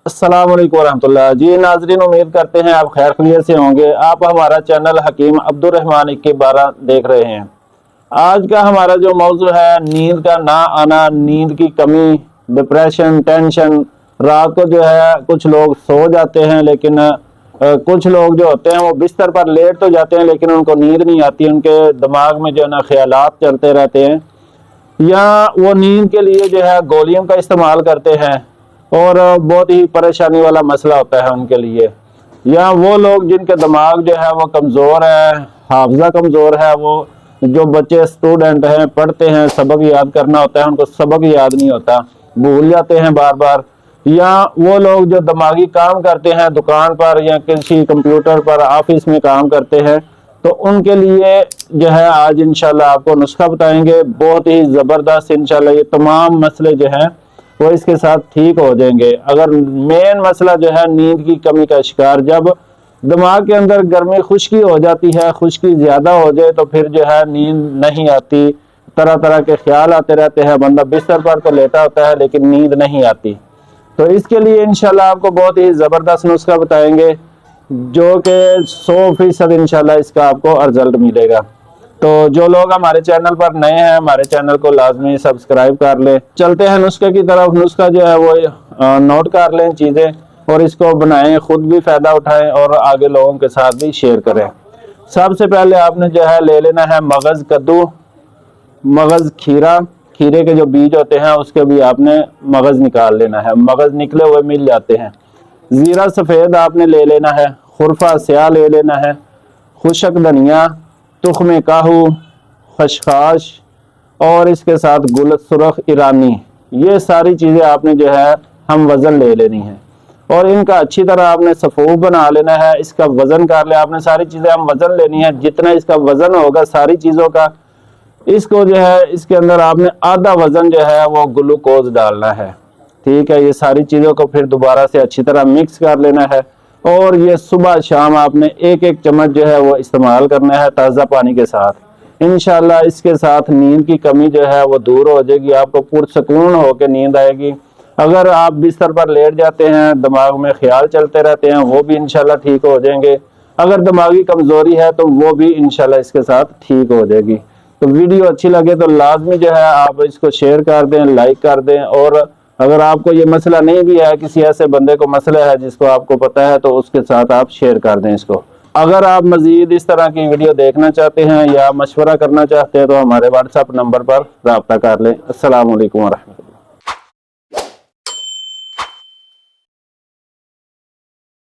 अस्सलाम वालेकुम रहमतुल्लाह। जी नाजरीन, उम्मीद करते हैं आप खैर खैरियत से होंगे। आप हमारा चैनल हकीम अब्दुर्रहमान 2112 देख रहे हैं। आज का हमारा जो मौजू है, नींद का ना आना, नींद की कमी, डिप्रेशन, टेंशन। रात को जो है कुछ लोग सो जाते हैं, लेकिन कुछ लोग जो होते हैं वो बिस्तर पर लेट तो जाते हैं लेकिन उनको नींद नहीं आती। उनके दिमाग में जो है ना ख्यालात चलते रहते हैं, या वो नींद के लिए जो है गोलियों का इस्तेमाल करते हैं और बहुत ही परेशानी वाला मसला होता है उनके लिए। या वो लोग जिनके दिमाग जो है वो कमज़ोर है, हाफजा कमज़ोर है, वो जो बच्चे स्टूडेंट हैं, पढ़ते हैं, सबक याद करना होता है, उनको सबक याद नहीं होता, भूल जाते हैं बार बार। या वो लोग जो दिमागी काम करते हैं दुकान पर या किसी कंप्यूटर पर, ऑफिस में काम करते हैं, तो उनके लिए जो है आज इंशाल्लाह आपको नुस्खा बताएंगे, बहुत ही ज़बरदस्त। इंशाल्लाह ये तमाम मसले जो हैं वो इसके साथ ठीक हो जाएंगे। अगर मेन मसला जो है नींद की कमी का शिकार, जब दिमाग के अंदर गर्मी खुश्की हो जाती है, खुश्की ज़्यादा हो जाए तो फिर जो है नींद नहीं आती, तरह तरह के ख्याल आते रहते हैं, बंदा बिस्तर पर तो लेटा होता है लेकिन नींद नहीं आती। तो इसके लिए इंशाल्लाह आपको बहुत ही ज़बरदस्त नुस्खा बताएंगे, जो कि 100% इंशाल्लाह इसका आपको रिजल्ट मिलेगा। तो जो लोग हमारे चैनल पर नए हैं, हमारे चैनल को लाजमी सब्सक्राइब कर लें। चलते हैं नुस्खे की तरफ। नुस्खा जो है वो नोट कर लें चीज़ें और इसको बनाएं, खुद भी फ़ायदा उठाएं और आगे लोगों के साथ भी शेयर करें। सबसे पहले आपने जो है ले लेना है मगज़ कद्दू, मगज़ खीरा। खीरे के जो बीज होते हैं उसके भी आपने मगज़ निकाल लेना है, मगज़ निकले हुए मिल जाते हैं। ज़ीरा सफ़ेद आपने ले लेना है, खुरफा स्याह ले लेना है, खुशक धनिया, तुख्म काहू, खशखाश और इसके साथ गुल सुरख ईरानी। ये सारी चीज़ें आपने जो है हम वज़न ले लेनी है और इनका अच्छी तरह आपने सफ़ूफ बना लेना है। इसका वज़न कर ले आपने, सारी चीज़ें हम वज़न लेनी है, जितना इसका वज़न होगा सारी चीज़ों का, इसको जो है इसके अंदर आपने आधा वज़न जो है वो ग्लूकोज डालना है। ठीक है, ये सारी चीज़ों को फिर दोबारा से अच्छी तरह मिक्स कर लेना है और ये सुबह शाम आपने एक एक चम्मच जो है वो इस्तेमाल करना है ताज़ा पानी के साथ। इंशाल्लाह इसके साथ नींद की कमी जो है वो दूर हो जाएगी, आपको पुरसकून होकर नींद आएगी। अगर आप बिस्तर पर लेट जाते हैं, दिमाग में ख्याल चलते रहते हैं, वो भी इंशाल्लाह ठीक हो जाएंगे। अगर दिमागी कमज़ोरी है तो वो भी इंशाल्लाह इसके साथ ठीक हो जाएगी। तो वीडियो अच्छी लगे तो लाजमी जो है आप इसको शेयर कर दें, लाइक कर दें। और अगर आपको ये मसला नहीं भी है, किसी ऐसे बंदे को मसला है जिसको आपको पता है, तो उसके साथ आप शेयर कर दें इसको। अगर आप मजीद इस तरह की वीडियो देखना चाहते हैं या मशवरा करना चाहते हैं तो हमारे व्हाट्सएप नंबर पर रब्ता कर लें। अस्सलाम वालेकुम वरहमतुल्लाह।